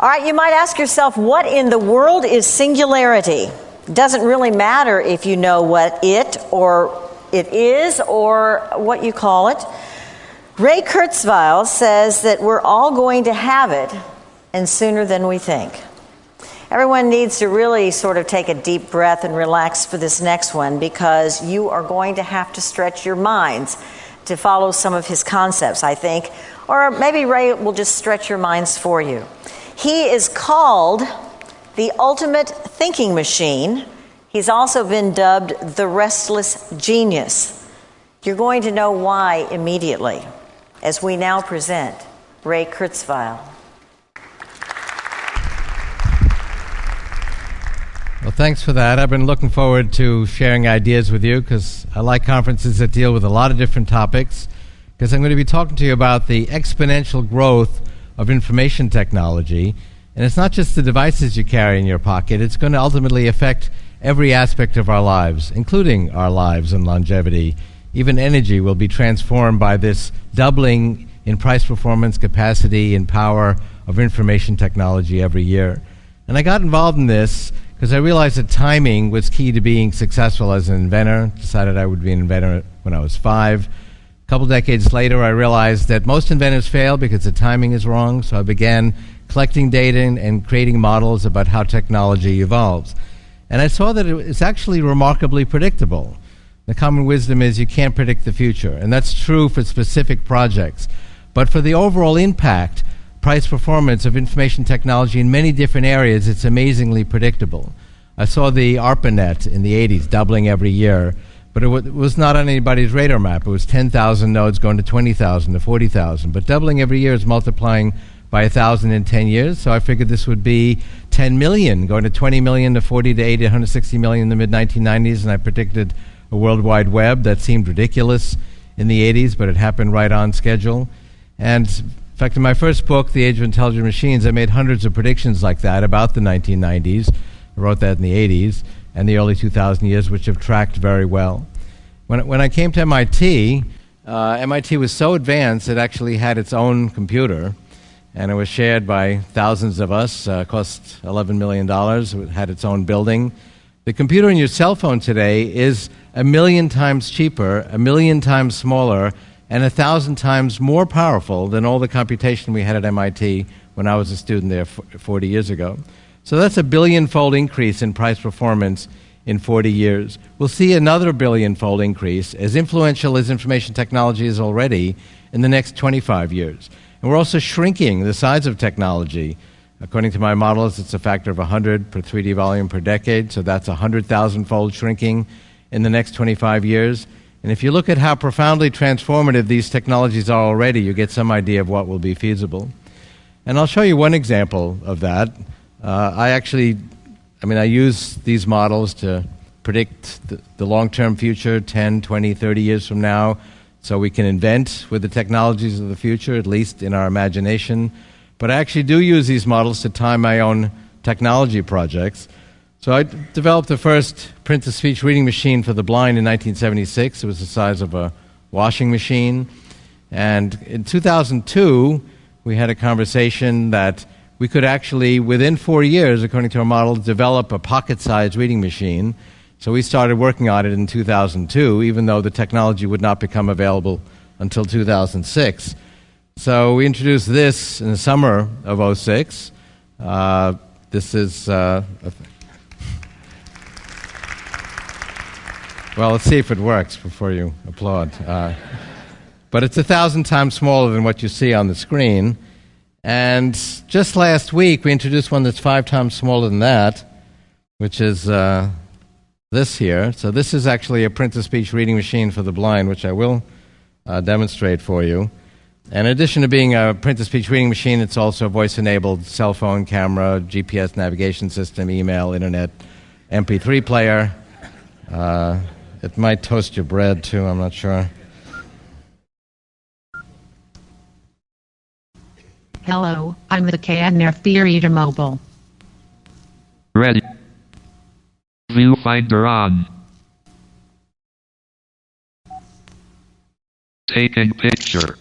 All right, you might ask yourself, what in the world is singularity? It doesn't really matter if you know what it is or what you call it. Ray Kurzweil says that we're all going to have it, and sooner than we think. Everyone needs to really sort of take a deep breath and relax for this next one, because you are going to have to stretch your minds to follow some of his concepts, I think. Or maybe Ray will just stretch your minds for you. He is called the ultimate thinking machine. He's also been dubbed the restless genius. You're going to know why immediately, as we now present Ray Kurzweil. Well, thanks for that. I've been looking forward to sharing ideas with you, because I like conferences that deal with a lot of different topics, because I'm going to be talking to you about the exponential growth of information technology. And it's not just the devices you carry in your pocket. It's going to ultimately affect every aspect of our lives, including our lives and longevity. Even energy will be transformed by this doubling in price, performance, capacity, and power of information technology every year. And I got involved in this because I realized that timing was key to being successful as an inventor. Decided I would be an inventor when I was 5. A couple decades later, I realized that most inventors fail because the timing is wrong, so I began collecting data and creating models about how technology evolves. And I saw that it's actually remarkably predictable. The common wisdom is you can't predict the future, and that's true for specific projects. But for the overall impact, price performance of information technology in many different areas, it's amazingly predictable. I saw the ARPANET in the 80s doubling every year, but it was not on anybody's radar map. It was 10,000 nodes going to 20,000 to 40,000. But doubling every year is multiplying by 1,000 in 10 years. So I figured this would be 10 million, going to 20 million to 40 to 80, 160 million in the mid-1990s. And I predicted a World Wide Web that seemed ridiculous in the 80s, but it happened right on schedule. And in fact, in my first book, The Age of Intelligent Machines, I made hundreds of predictions like that about the 1990s. I wrote that in the 80s and the early 2000 years, which have tracked very well. When I came to MIT, MIT was so advanced it actually had its own computer, and it was shared by thousands of us. Cost $11 million. It had its own building. The computer in your cell phone today is 1 million times cheaper, 1 million times smaller, and 1,000 times more powerful than all the computation we had at MIT when I was a student there 40 years ago. So that's a billion-fold increase in price performance in 40 years. We'll see another billion-fold increase, as influential as information technology is already, in the next 25 years. And we're also shrinking the size of technology. According to my models, it's a factor of 100 per 3D volume per decade, so that's 100,000-fold shrinking in the next 25 years. And if you look at how profoundly transformative these technologies are already, you get some idea of what will be feasible. And I'll show you one example of that. I use these models to predict the long-term future, 10, 20, 30 years from now, so we can invent with the technologies of the future, at least in our imagination. But I actually do use these models to time my own technology projects. So I developed the first print-to-speech reading machine for the blind in 1976. It was the size of a washing machine. And in 2002, we had a conversation that we could actually, within 4 years, according to our model, develop a pocket-sized reading machine. So we started working on it in 2002, even though the technology would not become available until 2006. So we introduced this in the summer of 2006. This is... well, let's see if it works before you applaud. But it's 1,000 times smaller than what you see on the screen. And just last week, we introduced one that's 5 times smaller than that, which is this here. So this is actually a print-to-speech reading machine for the blind, which I will demonstrate for you. And in addition to being a print-to-speech reading machine, it's also a voice-enabled cell phone, camera, GPS navigation system, email, internet, MP3 player. It might toast your bread, too, I'm not sure. Hello, I'm the KNF Reader Mobile. Ready. Viewfinder on. Taking picture.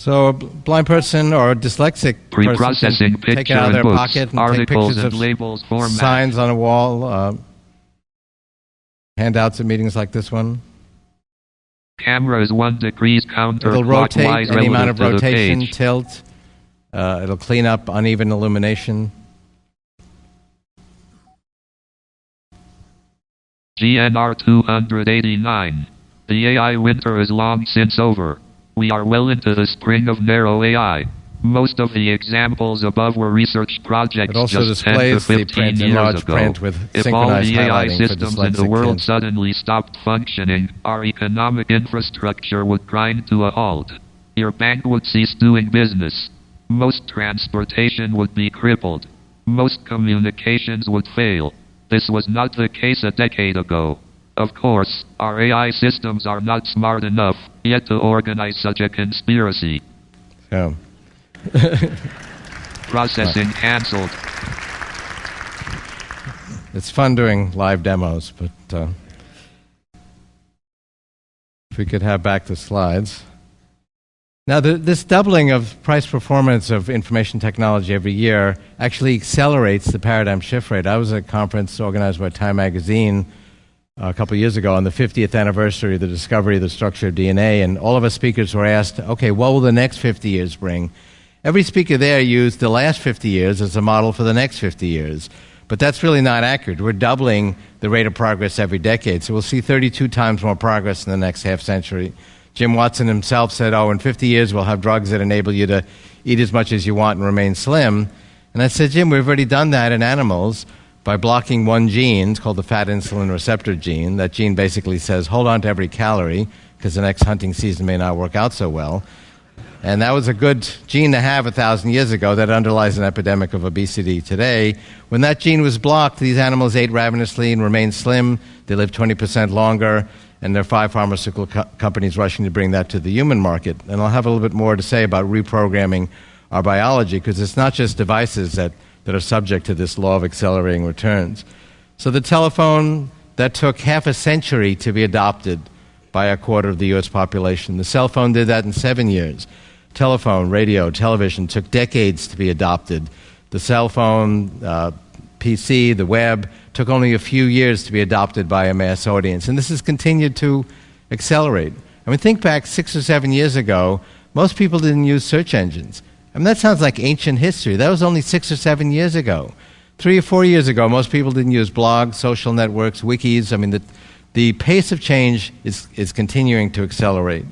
So a blind person or a dyslexic person can take it out of their pocket and take pictures of labels, signs on a wall, handouts at meetings like this one. Camera is 1 degree counterclockwise. It'll rotate any amount of rotation, page. tilt. It'll clean up uneven illumination. GNR 289. The AI winter is long since over. We are well into the spring of narrow AI. Most of the examples above were research projects It also just 10 to displays the 15 print in years large ago. print with If all synchronized the AI highlighting for systems in the dyslexic world kids. suddenly stopped functioning, our economic infrastructure would grind to a halt. Your bank would cease doing business. Most transportation would be crippled. Most communications would fail. This was not the case a decade ago. Of course, our AI systems are not smart enough yet to organize such a conspiracy. So. Processing cancelled. It's fun doing live demos, but if we could have back the slides. Now, this doubling of price performance of information technology every year actually accelerates the paradigm shift rate. I was at a conference organized by Time Magazine a couple of years ago on the 50th anniversary of the discovery of the structure of DNA, and all of us speakers were asked, okay, what will the next 50 years bring? Every speaker there used the last 50 years as a model for the next 50 years. But that's really not accurate. We're doubling the rate of progress every decade, so we'll see 32 times more progress in the next half century. Jim Watson himself said, in 50 years we'll have drugs that enable you to eat as much as you want and remain slim. And I said, Jim, we've already done that in animals by blocking one gene. It's called the fat insulin receptor gene. That gene basically says, hold on to every calorie, because the next hunting season may not work out so well. And that was a good gene to have 1,000 years ago that underlies an epidemic of obesity today. When that gene was blocked, these animals ate ravenously and remained slim. They lived 20% longer, and there are 5 pharmaceutical companies rushing to bring that to the human market. And I'll have a little bit more to say about reprogramming our biology, because it's not just devices that are subject to this law of accelerating returns. So the telephone, that took half a century to be adopted by a quarter of the U.S. population. The cell phone did that in 7 years. Telephone, radio, television took decades to be adopted. The cell phone, PC, the web, took only a few years to be adopted by a mass audience. And this has continued to accelerate. I mean, think back 6 or 7 years ago, most people didn't use search engines. I mean, that sounds like ancient history. That was only 6 or 7 years ago. 3 or 4 years ago, most people didn't use blogs, social networks, wikis. I mean, the pace of change is continuing to accelerate.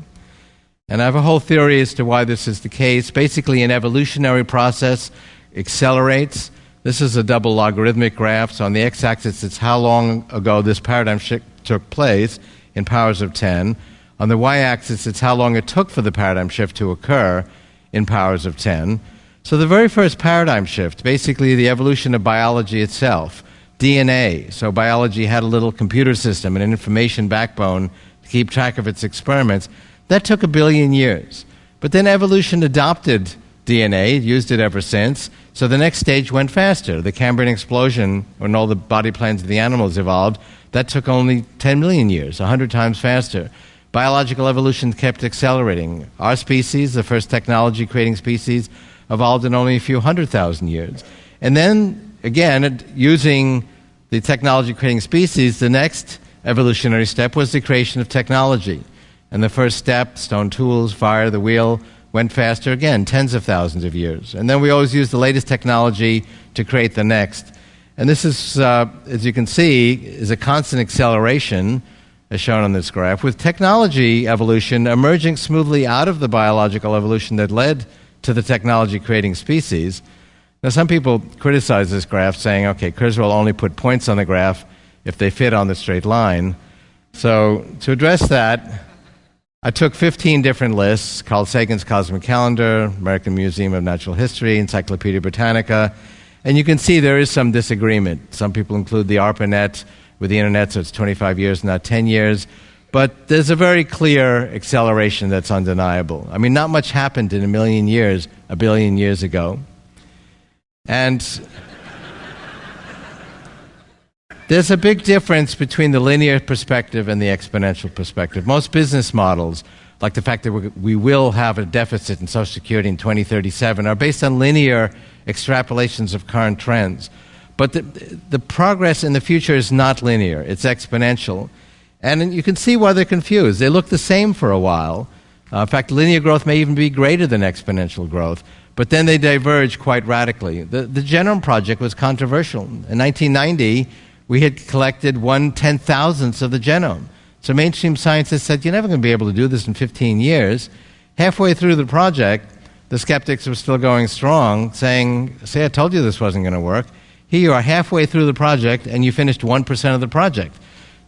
And I have a whole theory as to why this is the case. Basically, an evolutionary process accelerates. This is a double logarithmic graph. So on the x-axis, it's how long ago this paradigm shift took place in powers of 10. On the y-axis, it's how long it took for the paradigm shift to occur in powers of 10. So the very first paradigm shift, basically the evolution of biology itself, DNA. So biology had a little computer system and an information backbone to keep track of its experiments. That took 1 billion years. But then evolution adopted DNA, used it ever since, so the next stage went faster. The Cambrian explosion, when all the body plans of the animals evolved, that took only 10 million years, 100 times faster. Biological evolution kept accelerating. Our species, the first technology-creating species, evolved in only a few 100,000 years. And then, again, using the technology-creating species, the next evolutionary step was the creation of technology. And the first step, stone tools, fire, the wheel, went faster again, tens of thousands of years. And then we always use the latest technology to create the next. And this is, as you can see, is a constant acceleration, as shown on this graph, with technology evolution emerging smoothly out of the biological evolution that led to the technology-creating species. Now, some people criticize this graph, saying, okay, Kurzweil only put points on the graph if they fit on the straight line. So to address that, I took 15 different lists: Carl Sagan's Cosmic Calendar, American Museum of Natural History, Encyclopedia Britannica, and you can see there is some disagreement. Some people include the ARPANET with the Internet, so it's 25 years, not 10 years. But there's a very clear acceleration that's undeniable. I mean, not much happened in 1 million years, 1 billion years ago. And there's a big difference between the linear perspective and the exponential perspective. Most business models like the fact that we will have a deficit in Social Security in 2037, are based on linear extrapolations of current trends. But the progress in the future is not linear. It's exponential. And you can see why they're confused. They look the same for a while. In fact, linear growth may even be greater than exponential growth. But then they diverge quite radically. The Genome Project was controversial. In 1990, we had collected 1/10,000th of the genome. So mainstream scientists said, you're never going to be able to do this in 15 years. Halfway through the project, the skeptics were still going strong, saying, see, I told you this wasn't going to work. Here you are halfway through the project, and you finished 1% of the project.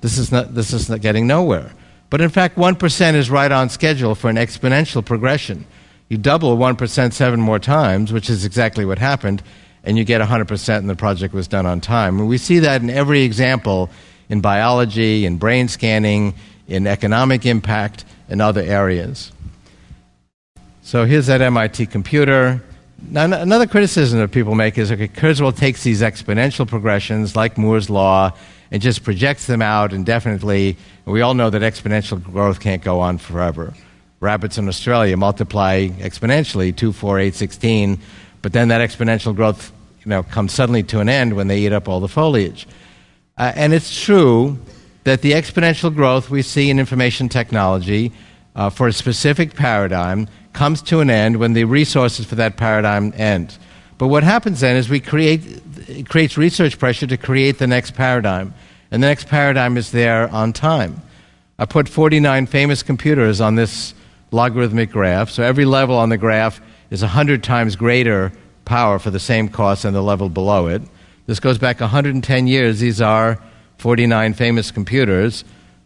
This is not getting nowhere. But in fact, 1% is right on schedule for an exponential progression. You double 1% 7 more times, which is exactly what happened, and you get 100%, and the project was done on time. And we see that in every example in biology, in brain scanning, in economic impact, and other areas. So here's that MIT computer. Now, another criticism that people make is, okay, Kurzweil takes these exponential progressions like Moore's law and just projects them out indefinitely. And we all know that exponential growth can't go on forever. Rabbits in Australia multiply exponentially, 2, 4, 8, 16, but then that exponential growth comes suddenly to an end when they eat up all the foliage. And it's true that the exponential growth we see in information technology for a specific paradigm comes to an end when the resources for that paradigm end. But what happens then is it creates research pressure to create the next paradigm. And the next paradigm is there on time. I put 49 famous computers on this logarithmic graph. So every level on the graph is 100 times greater power for the same cost than the level below it. This goes back 110 years. These are 49 famous computers.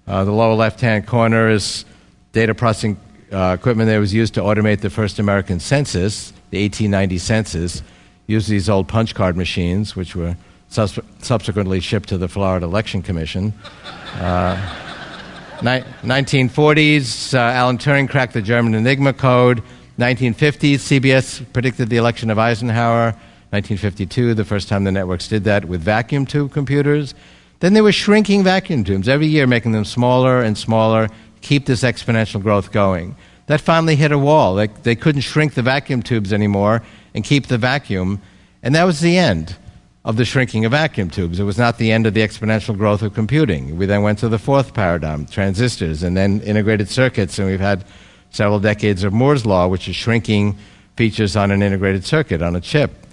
The lower left-hand corner is data processing equipment that was used to automate the first American census, the 1890 census, used these old punch card machines, which were subsequently shipped to the Florida Election Commission. 1940s, Alan Turing cracked the German Enigma code. 1950s, CBS predicted the election of Eisenhower. 1952, the first time the networks did that with vacuum tube computers. Then they were shrinking vacuum tubes every year, making them smaller and smaller, keep this exponential growth going. That finally hit a wall. They couldn't shrink the vacuum tubes anymore and keep the vacuum, and that was the end of the shrinking of vacuum tubes. It was not the end of the exponential growth of computing. We then went to the fourth paradigm, transistors, and then integrated circuits, and we've had several decades of Moore's law, which is shrinking features on an integrated circuit, on a chip.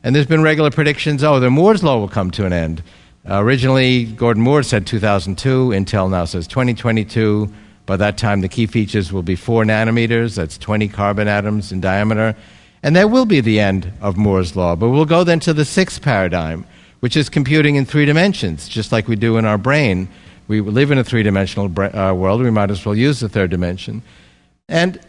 And there's been regular predictions, the Moore's law will come to an end. Originally, Gordon Moore said 2002. Intel now says 2022. By that time, the key features will be 4 nanometers. That's 20 carbon atoms in diameter. And that will be the end of Moore's law. But we'll go then to the sixth paradigm, which is computing in 3 dimensions, just like we do in our brain. We live in a 3-dimensional world. We might as well use the 3rd dimension. And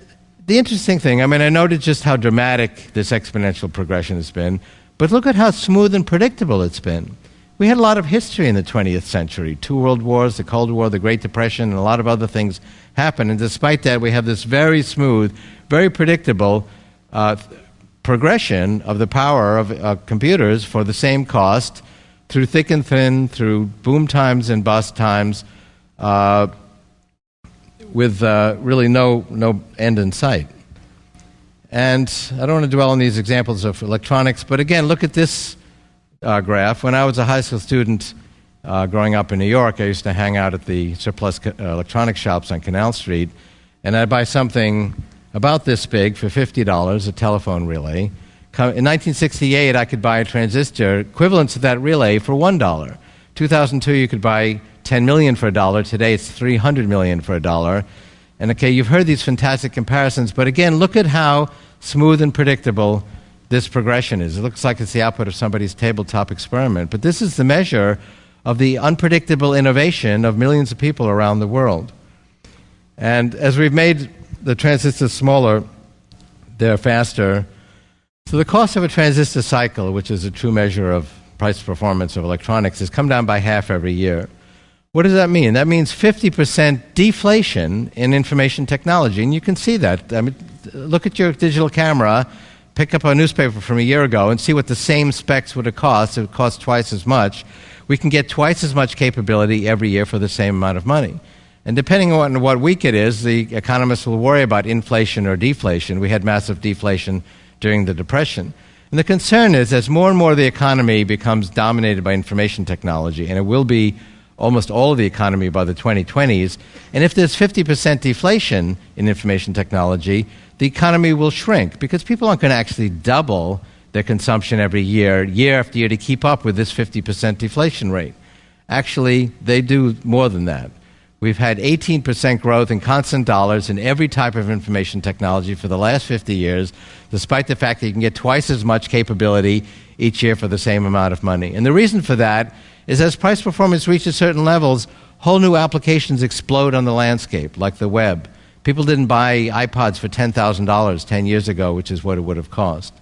the interesting thing, I noted just how dramatic this exponential progression has been, but look at how smooth and predictable it's been. We had a lot of history in the 20th century. 2 world wars, the Cold War, the Great Depression, and a lot of other things happened. And despite that, we have this very smooth, very predictable progression of the power of computers for the same cost through thick and thin, through boom times and bust times, with really no end in sight. And I don't want to dwell on these examples of electronics, but again, look at this graph. When I was a high school student growing up in New York, I used to hang out at the surplus electronics shops on Canal Street, and I'd buy something about this big for $50, a telephone relay. In 1968, I could buy a transistor equivalent to that relay for $1. 2002, you could buy 10 million for $1. Today, it's 300 million for $1. And okay, you've heard these fantastic comparisons, but again, look at how smooth and predictable this progression is. It looks like it's the output of somebody's tabletop experiment, but this is the measure of the unpredictable innovation of millions of people around the world. And as we've made the transistors smaller, they're faster. So the cost of a transistor cycle, which is a true measure of price performance of electronics, has come down by half every year. What does that mean? That means 50% deflation in information technology, and you can see that. Look at your digital camera, pick up a newspaper from a year ago, and see what the same specs would have cost. It would cost twice as much. We can get twice as much capability every year for the same amount of money. And depending on what week it is, the economists will worry about inflation or deflation. We had massive deflation during the Depression. And the concern is as more and more of the economy becomes dominated by information technology, and it will be almost all of the economy by the 2020s, and if there's 50% deflation in information technology, the economy will shrink because people aren't going to actually double their consumption every year, year after year, to keep up with this 50% deflation rate. Actually, they do more than that. We've had 18% growth in constant dollars in every type of information technology for the last 50 years, despite the fact that you can get twice as much capability each year for the same amount of money. And the reason for that is as price performance reaches certain levels, whole new applications explode on the landscape, like the web. People didn't buy iPods for $10,000 10 years ago, which is what it would have cost.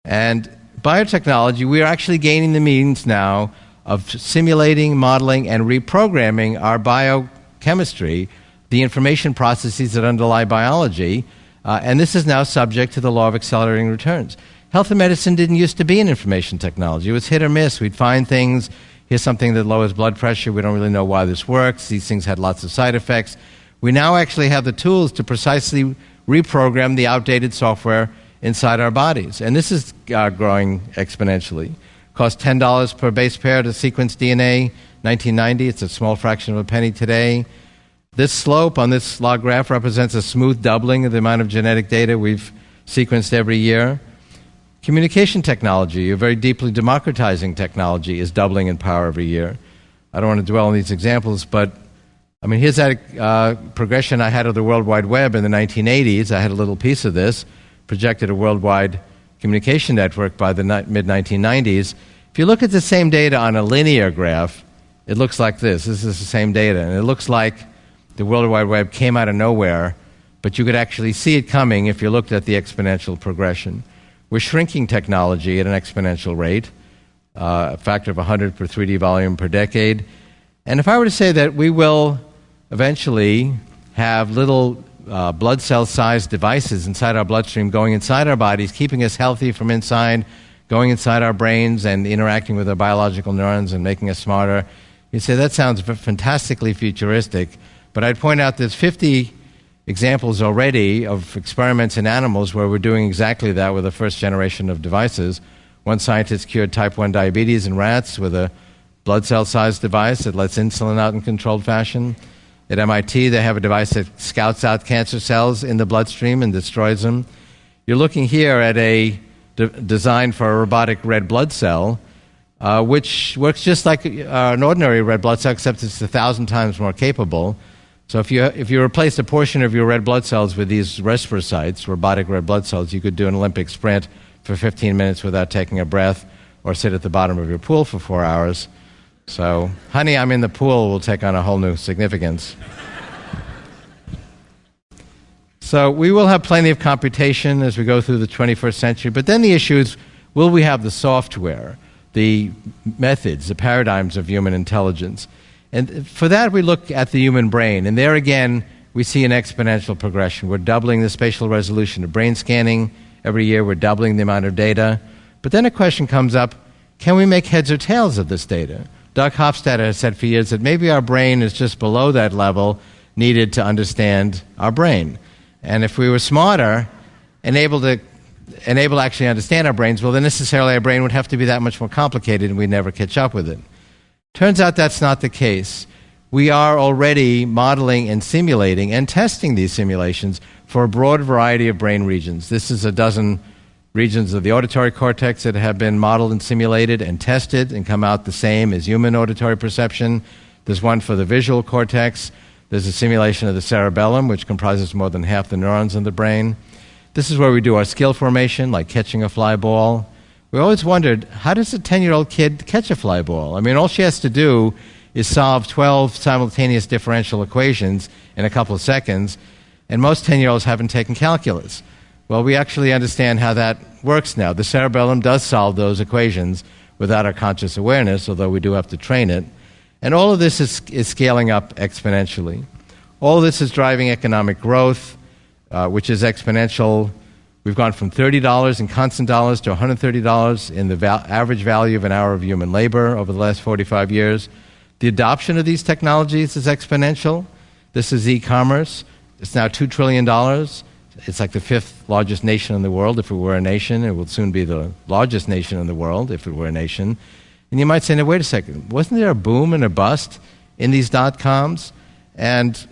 And biotechnology, we are actually gaining the means now of simulating, modeling, and reprogramming our biochemistry, the information processes that underlie biology, and this is now subject to the law of accelerating returns. Health and medicine didn't used to be in information technology. It was hit or miss. We'd find things, here's something that lowers blood pressure, we don't really know why this works, these things had lots of side effects. We now actually have the tools to precisely reprogram the outdated software inside our bodies, and this is growing exponentially. Cost $10 per base pair to sequence DNA, 1990. It's a small fraction of a penny today. This slope on this log graph represents a smooth doubling of the amount of genetic data we've sequenced every year. Communication technology, a very deeply democratizing technology, is doubling in power every year. I don't want to dwell on these examples, but I mean, here's that progression I had of the World Wide Web in the 1980s. I had a little piece of this, projected a worldwide communication network by the mid-1990s. If you look at the same data on a linear graph, it looks like this. This is the same data, and it looks like the World Wide Web came out of nowhere, but you could actually see it coming if you looked at the exponential progression. We're shrinking technology at an exponential rate, a factor of 100 per 3D volume per decade. And if I were to say that we will eventually have little blood cell-sized devices inside our bloodstream going inside our bodies, keeping us healthy from inside, going inside our brains and interacting with our biological neurons and making us smarter, you say that sounds fantastically futuristic, but I'd point out there's 50 examples already of experiments in animals where we're doing exactly that with the first generation of devices. One scientist cured type 1 diabetes in rats with a blood cell-sized device that lets insulin out in controlled fashion. At MIT, they have a device that scouts out cancer cells in the bloodstream and destroys them. You're looking here at a design for a robotic red blood cell, which works just like an ordinary red blood cell, except it's 1,000 times more capable. So if you replace a portion of your red blood cells with these respirosites, robotic red blood cells, you could do an Olympic sprint for 15 minutes without taking a breath, or sit at the bottom of your pool for 4 hours. So, honey, I'm in the pool will take on a whole new significance. So we will have plenty of computation as we go through the 21st century, but then the issue is, will we have the software, the methods, the paradigms of human intelligence? And for that, we look at the human brain, and there again, we see an exponential progression. We're doubling the spatial resolution of brain scanning every year. We're doubling the amount of data. But then a question comes up, can we make heads or tails of this data? Doug Hofstadter has said for years that maybe our brain is just below that level needed to understand our brain. And if we were smarter and able to actually understand our brains, well, then necessarily our brain would have to be that much more complicated and we'd never catch up with it. Turns out that's not the case. We are already modeling and simulating and testing these simulations for a broad variety of brain regions. This is a dozen regions of the auditory cortex that have been modeled and simulated and tested and come out the same as human auditory perception. There's one for the visual cortex. There's a simulation of the cerebellum, which comprises more than half the neurons in the brain. This is where we do our skill formation, like catching a fly ball. We always wondered, how does a 10-year-old kid catch a fly ball? I mean, all she has to do is solve 12 simultaneous differential equations in a couple of seconds, and most 10-year-olds haven't taken calculus. Well, we actually understand how that works now. The cerebellum does solve those equations without our conscious awareness, although we do have to train it. And all of this is scaling up exponentially. All of this is driving economic growth, which is exponential. We've gone from $30 in constant dollars to $130 in the average value of an hour of human labor over the last 45 years. The adoption of these technologies is exponential. This is e-commerce. It's now $2 trillion. It's like the fifth largest nation in the world. If it were a nation, it will soon be the largest nation in the world if it were a nation. And you might say, now, wait a second. Wasn't there a boom and a bust in these dot-coms? And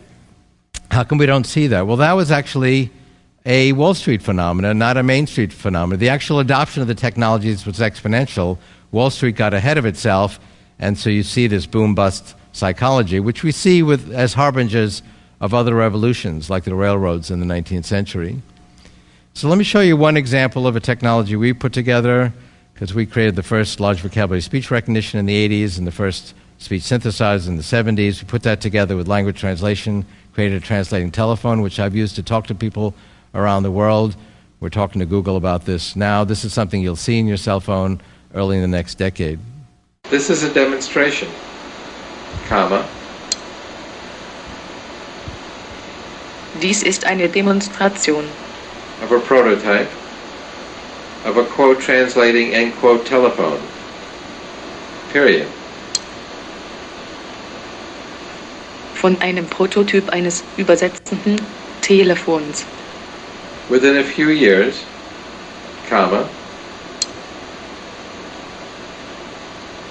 how come we don't see that? Well, that was actually a Wall Street phenomenon, not a Main Street phenomenon. The actual adoption of the technologies was exponential. Wall Street got ahead of itself, and so you see this boom-bust psychology, which we see as harbingers of other revolutions, like the railroads in the 19th century. So let me show you one example of a technology we put together, because we created the first large vocabulary speech recognition in the 80s and the first speech synthesizer in the 70s. We put that together with language translation, created a translating telephone, which I've used to talk to people around the world. We're talking to Google about this now. This is something you'll see in your cell phone early in the next decade. This is a demonstration, comma. Dies ist eine Demonstration Of a prototype of a quote translating end quote telephone. Period. von einem Prototyp eines übersetzenden Telefons. Within a few years, comma,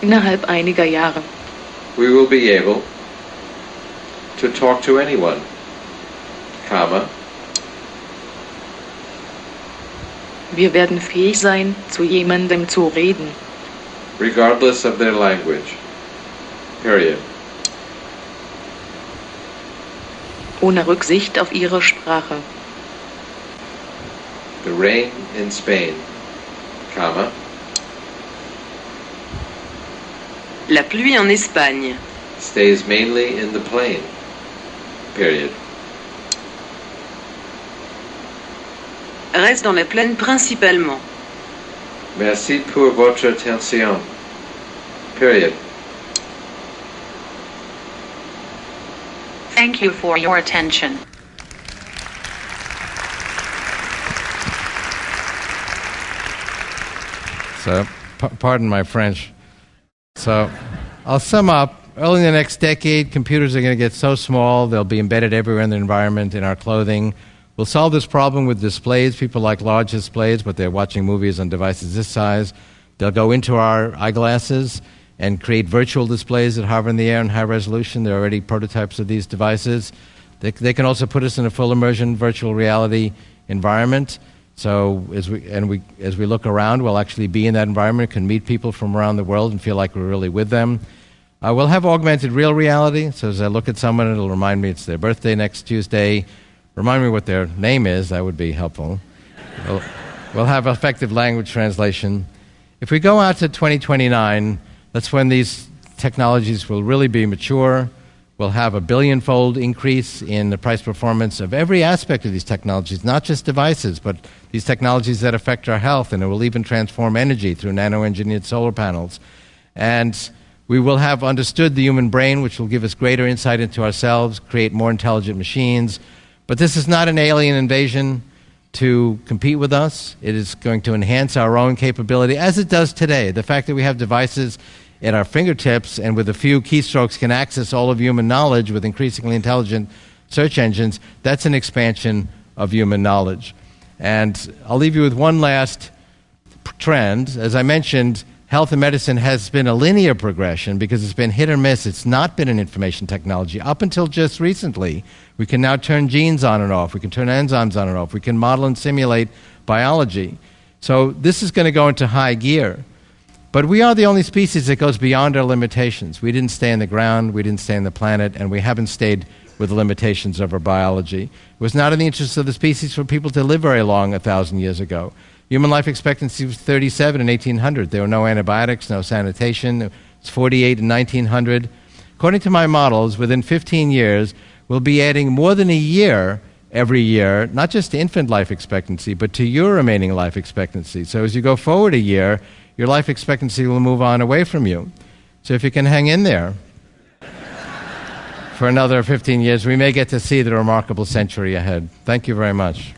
Innerhalb einiger Jahre we will be able to talk to anyone, comma, wir werden fähig sein, zu jemandem zu reden, regardless of their language. Period. ohne Rücksicht auf ihre Sprache. The rain in Spain, comma, La pluie en Espagne. stays mainly in the plain. Period. Reste dans la plaine principalement. Merci pour votre attention. Period. Thank you for your attention. So, pardon my French. So, I'll sum up. Early in the next decade, computers are going to get so small, they'll be embedded everywhere in the environment, in our clothing. We'll solve this problem with displays. People like large displays, but they're watching movies on devices this size. They'll go into our eyeglasses and create virtual displays that hover in the air in high resolution. There are already prototypes of these devices. They can also put us in a full immersion virtual reality environment. So as we look around, we'll actually be in that environment, can meet people from around the world and feel like we're really with them. We'll have augmented real reality. So as I look at someone, it'll remind me it's their birthday next Tuesday. Remind me what their name is. That would be helpful. We'll have effective language translation. If we go out to 2029, that's when these technologies will really be mature. We'll have a billion-fold increase in the price performance of every aspect of these technologies, not just devices, but these technologies that affect our health, and it will even transform energy through nano-engineered solar panels. And we will have understood the human brain, which will give us greater insight into ourselves, create more intelligent machines. But this is not an alien invasion to compete with us. It is going to enhance our own capability, as it does today. The fact that we have devices at our fingertips and with a few keystrokes can access all of human knowledge with increasingly intelligent search engines, that's an expansion of human knowledge. And I'll leave you with one last trend. As I mentioned, health and medicine has been a linear progression because it's been hit or miss. It's not been an information technology. Up until just recently, we can now turn genes on and off. We can turn enzymes on and off. We can model and simulate biology. So this is going to go into high gear. But we are the only species that goes beyond our limitations. We didn't stay in the ground, we didn't stay in the planet, and we haven't stayed with the limitations of our biology. It was not in the interest of the species for people to live very long 1,000 years ago. Human life expectancy was 37 in 1800. There were no antibiotics, no sanitation. It was 48 in 1900. According to my models, within 15 years, we'll be adding more than a year every year, not just to infant life expectancy, but to your remaining life expectancy. So as you go forward a year, your life expectancy will move on away from you. So if you can hang in there for another 15 years, we may get to see the remarkable century ahead. Thank you very much.